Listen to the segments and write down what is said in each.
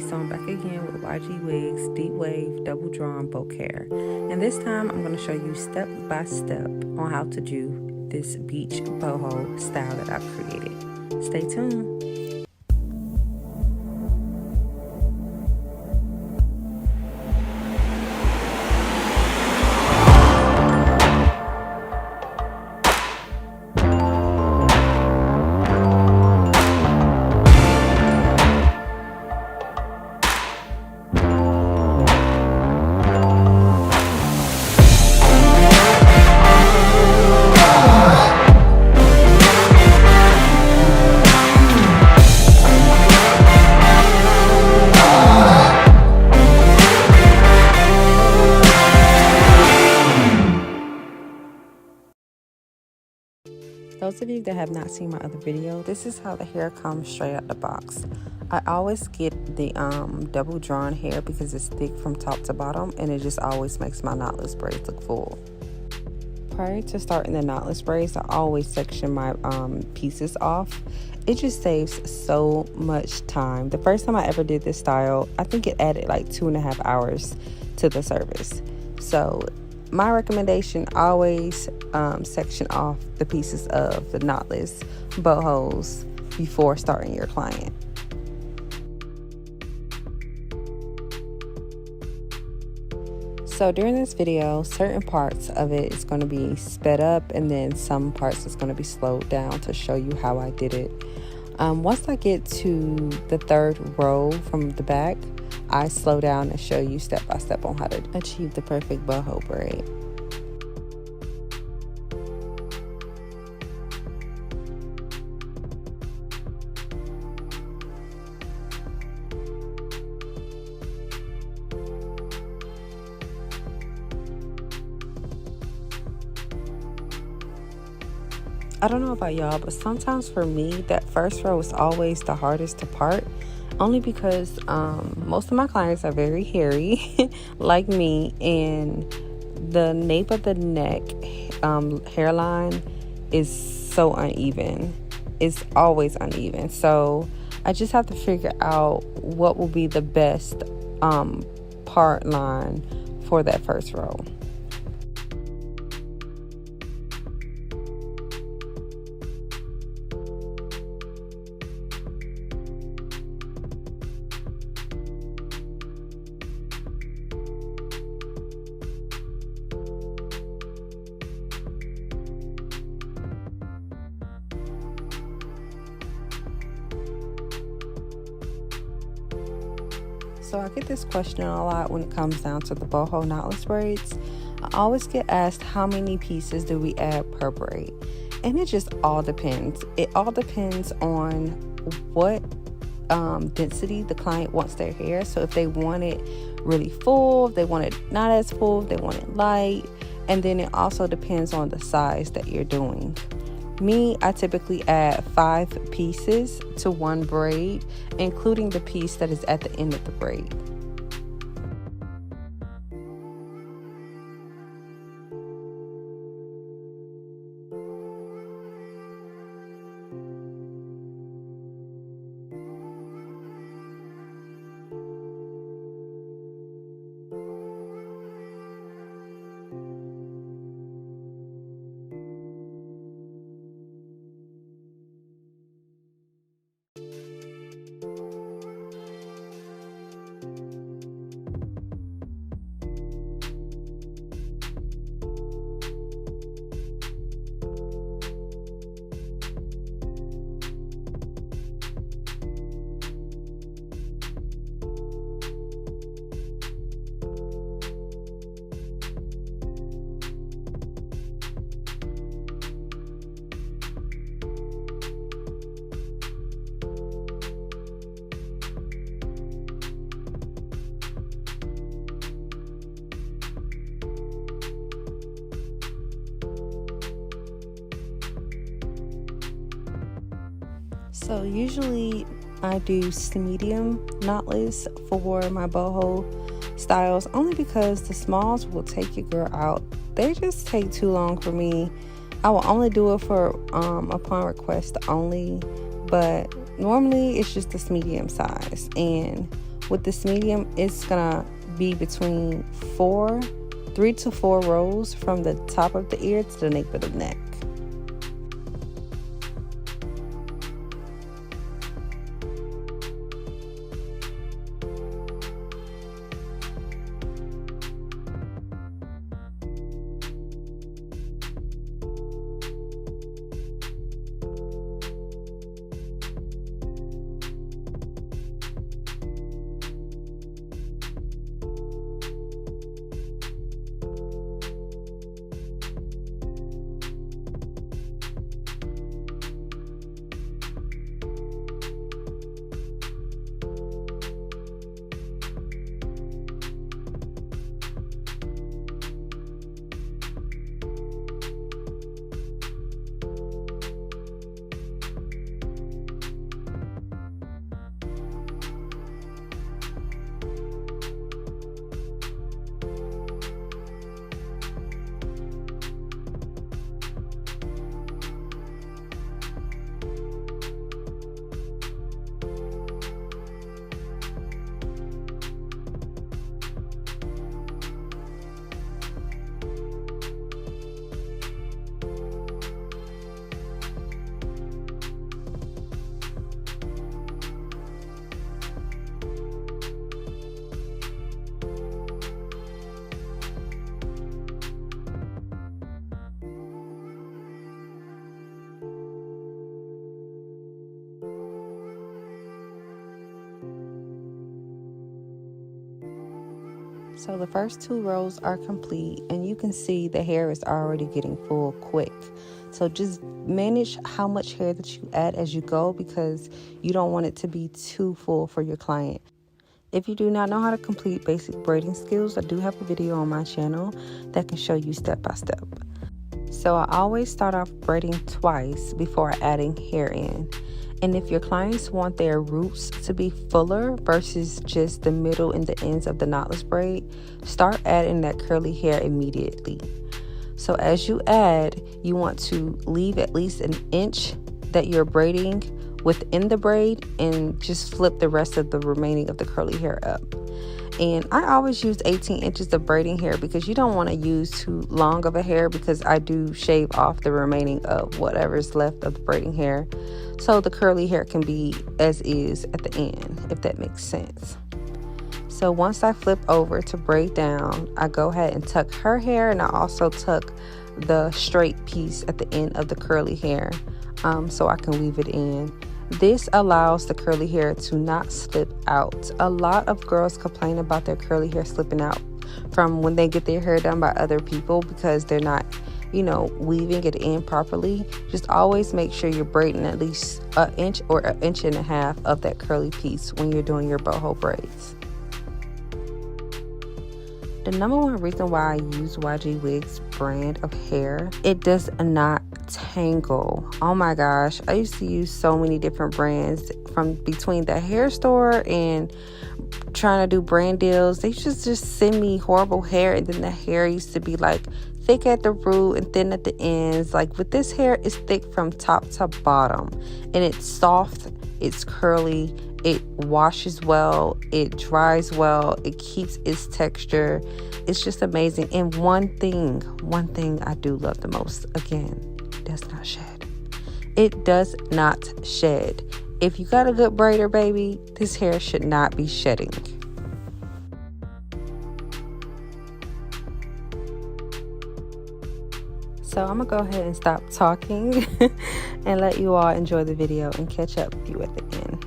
so I'm back again with YGwigs Deep Wave Double Drawn Bouquet, and this time I'm going to show you step by step on how to do this beach boho style that I've created. Stay tuned. Those of you that have not seen my other video, this is how the hair comes straight out the box. I always get the double drawn hair because it's thick from top to bottom, and it just always makes my knotless braids look full. Prior to starting the knotless braids, I always section my pieces off. It just saves so much time. The first time I ever did this style, I think it added like 2.5 hours to the service. So my recommendation, always section off the pieces of the knotless bohos before starting your client. So during this video, certain parts of it is going to be sped up, and then some parts is going to be slowed down to show you how I did it. Once I get to the third row from the back, I slow down and show you step by step on how to achieve the perfect boho braid. I don't know about y'all, but sometimes for me, that first row is always the hardest to part, only because most of my clients are very hairy like me, and the nape of the neck hairline is so uneven. It's always uneven. So I just have to figure out what will be the best part line for that first row. So I get this question a lot when it comes down to the boho knotless braids. I always get asked, how many pieces do we add per braid? And it just all depends. It all depends on what density the client wants their hair. So if they want it really full, if they want it not as full, if they want it light. And then it also depends on the size that you're doing. Me, I typically add 5 pieces to one braid, including the piece that is at the end of the braid. So usually I do medium knotless for my boho styles, only because the smalls will take your girl out. They just take too long for me. I will only do it for upon request only, but normally it's just this medium size. And With this medium, it's gonna be between 3 to 4 rows from the top of the ear to the nape of the neck. So the first 2 rows are complete, and you can see the hair is already getting full quick. So just manage how much hair that you add as you go, because you don't want it to be too full for your client. If you do not know how to complete basic braiding skills, I do have a video on my channel that can show you step by step. So I always start off braiding twice before adding hair in. And if your clients want their roots to be fuller versus just the middle and the ends of the knotless braid, start adding that curly hair immediately. So as you add, you want to leave at least an inch that you're braiding within the braid and just flip the rest of the remaining of the curly hair up. And I always use 18 inches of braiding hair because you don't want to use too long of a hair, because I do shave off the remaining of whatever's left of the braiding hair, so the curly hair can be as is at the end, if that makes sense. So once I flip over to braid down, I go ahead and tuck her hair, and I also tuck the straight piece at the end of the curly hair, so I can weave it in. This allows the curly hair to not slip out. A lot of girls complain about their curly hair slipping out from when they get their hair done by other people because they're not, weaving it in properly. Just always make sure you're braiding at least an inch or an inch and a half of that curly piece when you're doing your boho braids. The number one reason why I use YGwigs brand of hair, it does not tangle. Oh my gosh, I used to use so many different brands from between the hair store and trying to do brand deals. They just send me horrible hair, and then the hair used to be like thick at the root and thin at the ends. Like with this hair, it's thick from top to bottom, and it's soft, it's curly, it washes well, it dries well, it keeps its texture. It's just amazing. And one thing I do love the most, again, it does not shed. It does not shed. If you got a good braider, baby, this hair should not be shedding. So I'm gonna go ahead and stop talking and let you all enjoy the video and catch up with you at the end.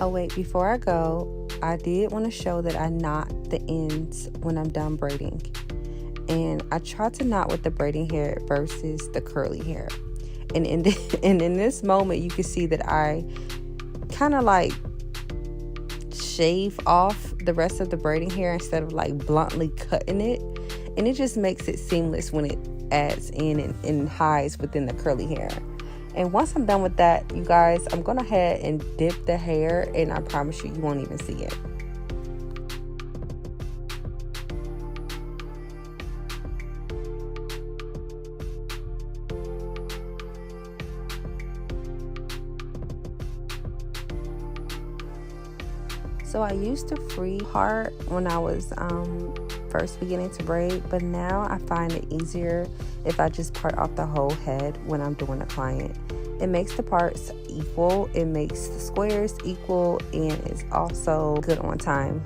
Oh wait, before I go, I did want to show that I knot the ends when I'm done braiding. And I try to knot with the braiding hair versus the curly hair. And in this moment, you can see that I kind of like shave off the rest of the braiding hair instead of like bluntly cutting it. And it just makes it seamless when it adds in and hides within the curly hair. And once I'm done with that, you guys, I'm going to head and dip the hair, and I promise you, you won't even see it. So I used to free part when I was first beginning to braid, but now I find it easier if I just part off the whole head when I'm doing a client. It makes the parts equal, it makes the squares equal, and it's also good on time.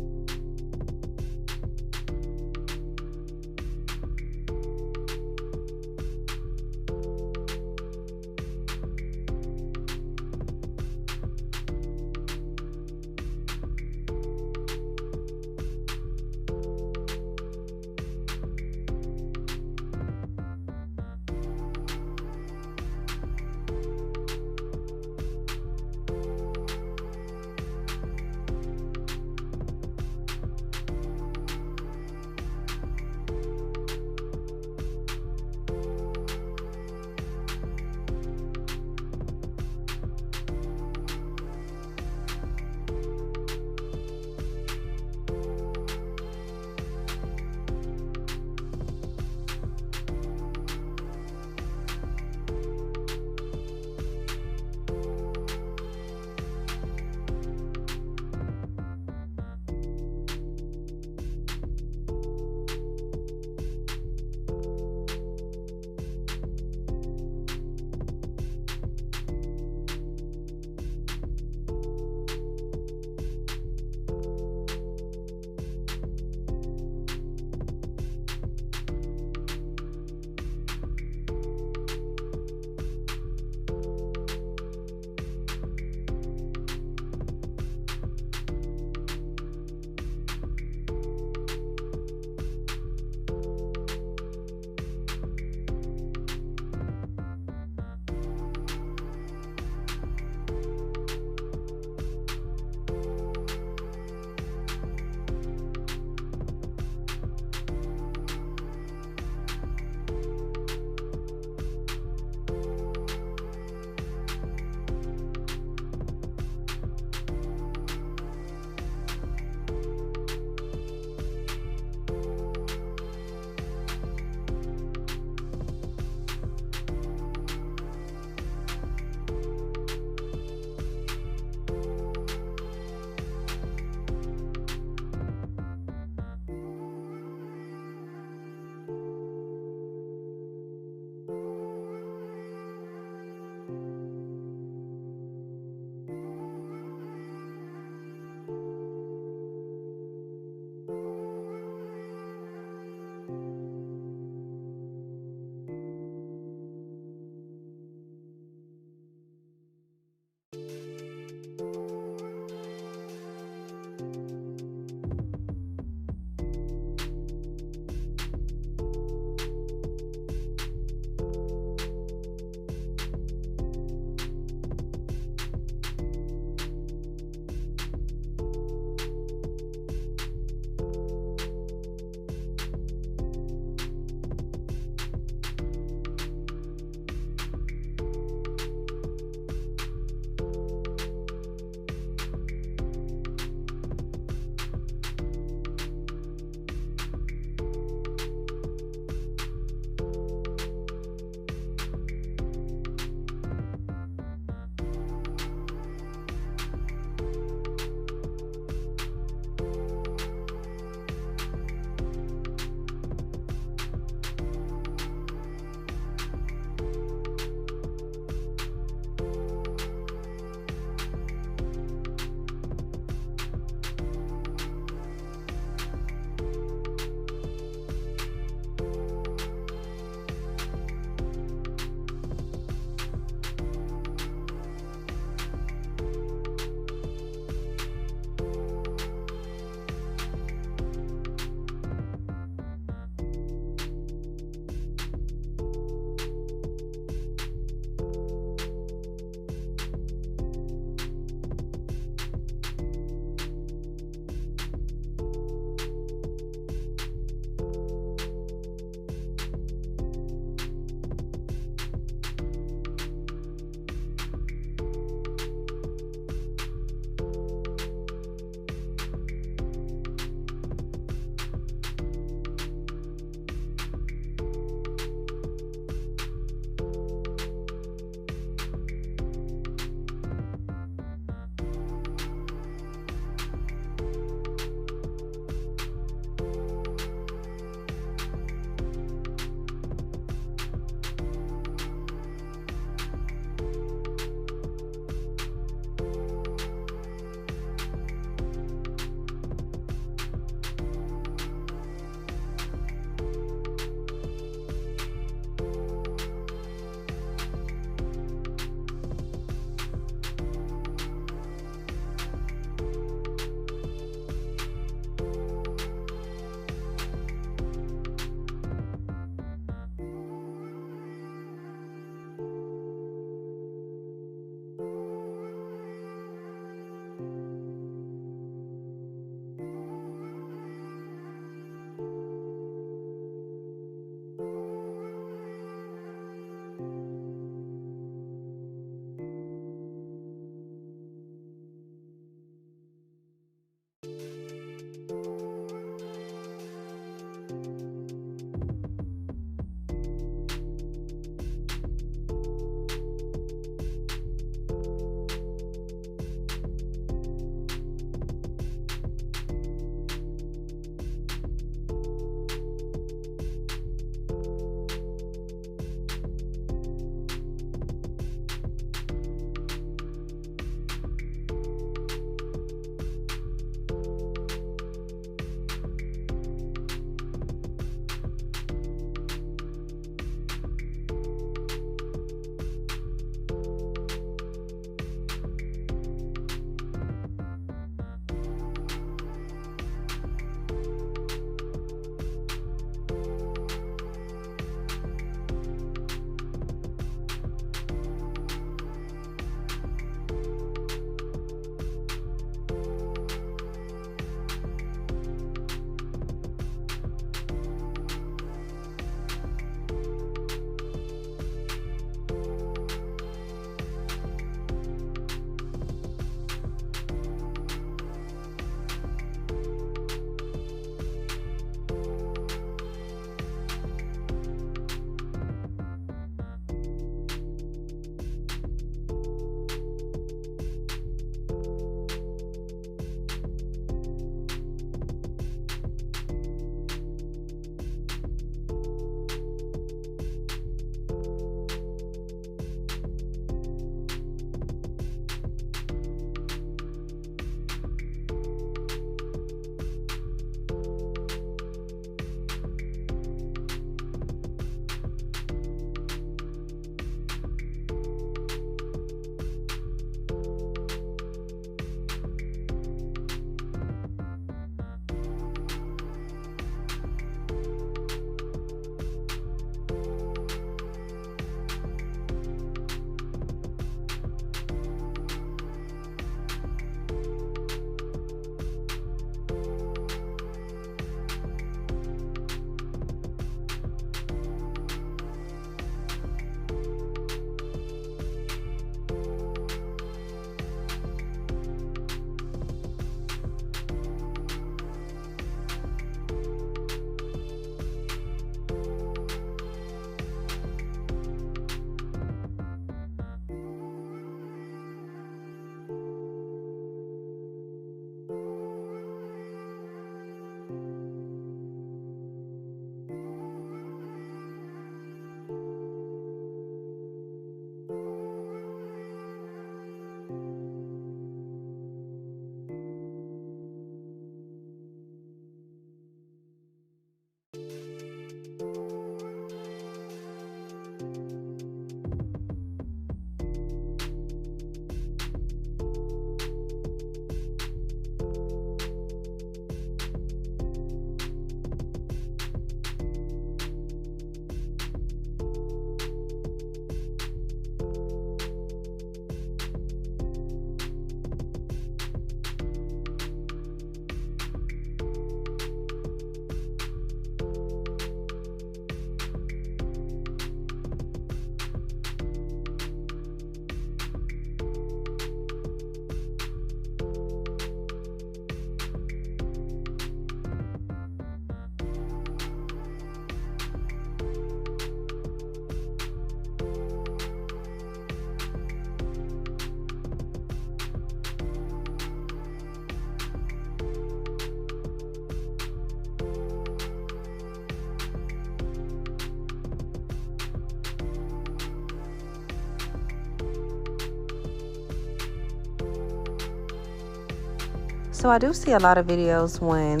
So I do see a lot of videos when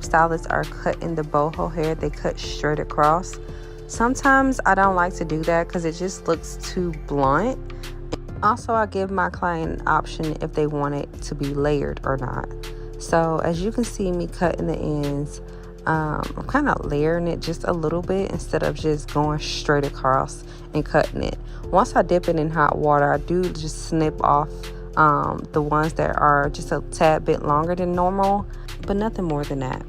stylists are cutting the boho hair, they cut straight across. Sometimes I don't like to do that because it just looks too blunt. Also, I give my client an option if they want it to be layered or not. So as you can see me cutting the ends, I'm kind of layering it just a little bit instead of just going straight across and cutting it. Once I dip it in hot water, I do just snip off the ones that are just a tad bit longer than normal, but nothing more than that.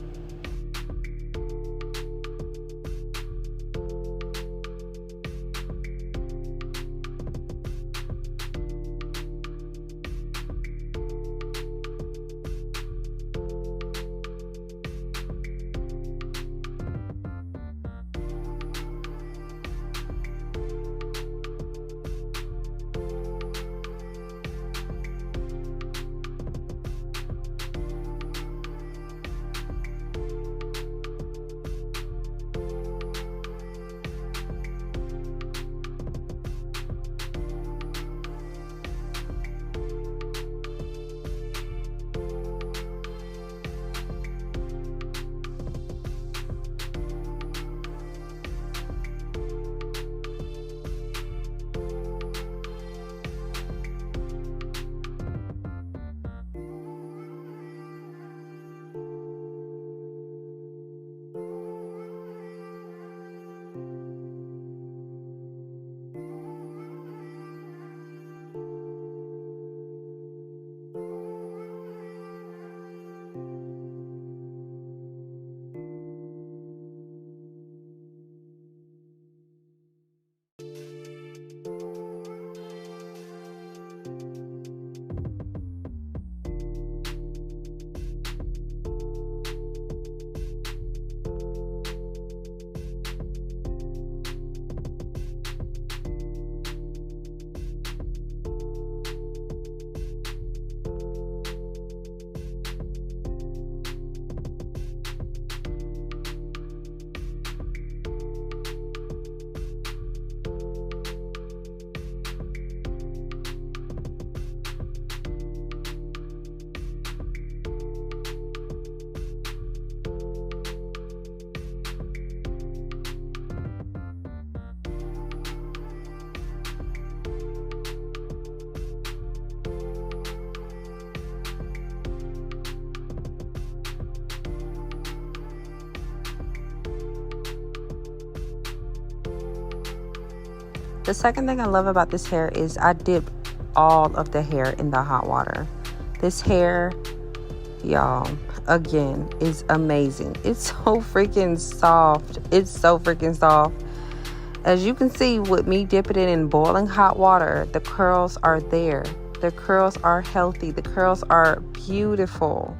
The second thing I love about this hair is I dip all of the hair in the hot water. This hair, y'all, again, is amazing. It's so freaking soft. It's so freaking soft. As you can see, with me dipping it in boiling hot water, the curls are there. The curls are healthy. The curls are beautiful.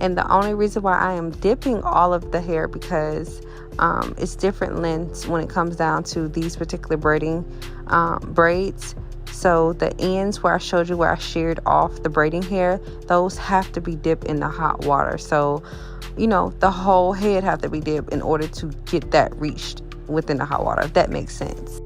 And the only reason why I am dipping all of the hair because it's different lengths when it comes down to these particular braiding braids. So the ends where I showed you where I sheared off the braiding hair, those have to be dipped in the hot water. So, you know, the whole head have to be dipped in order to get that reached within the hot water, if that makes sense.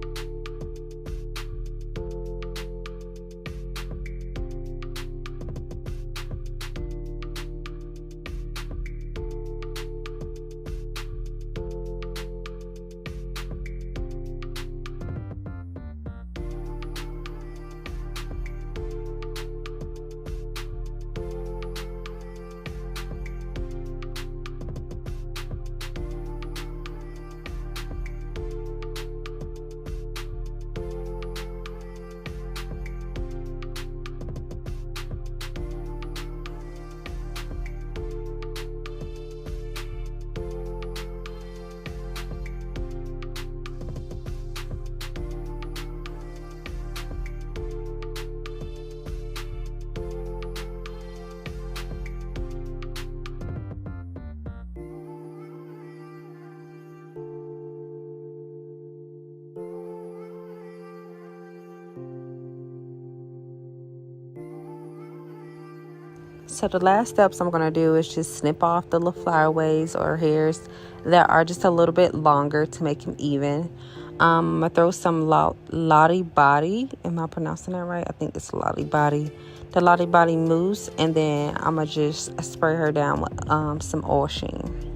So the last steps I'm going to do is just snip off the little flyaways or hairs that are just a little bit longer to make them even. I'm going to throw some Lottie Body. Am I pronouncing that right? I think it's Lottie Body. The Lottie Body mousse. And then I'm going to just spray her down with some oil sheen.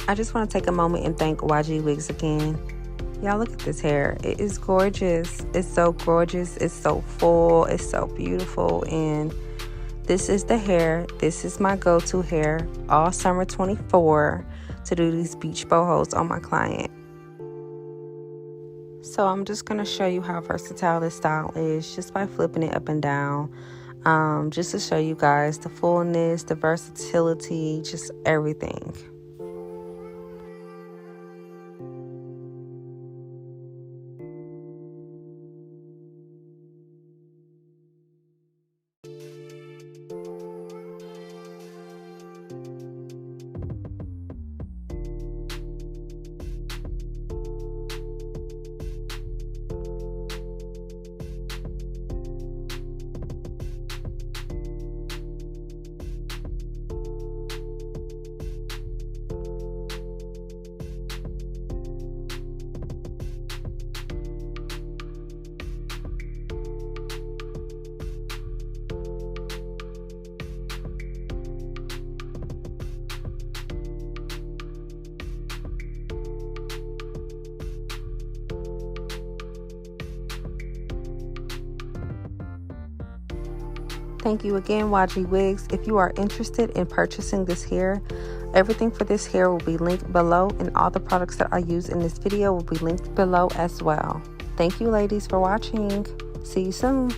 I just want to take a moment and thank YGwigs again. Y'all look at this hair. It is gorgeous. It's so gorgeous. It's so full. It's so beautiful. And this is the hair. This is my go-to hair all summer 24 to do these beach bohos on my client. So I'm just going to show you how versatile this style is just by flipping it up and down. Just to show you guys the fullness, the versatility, just everything. Thank you again, YGwigs. If you are interested in purchasing this hair, everything for this hair will be linked below, and all the products that I use in this video will be linked below as well. Thank you, ladies, for watching. See you soon.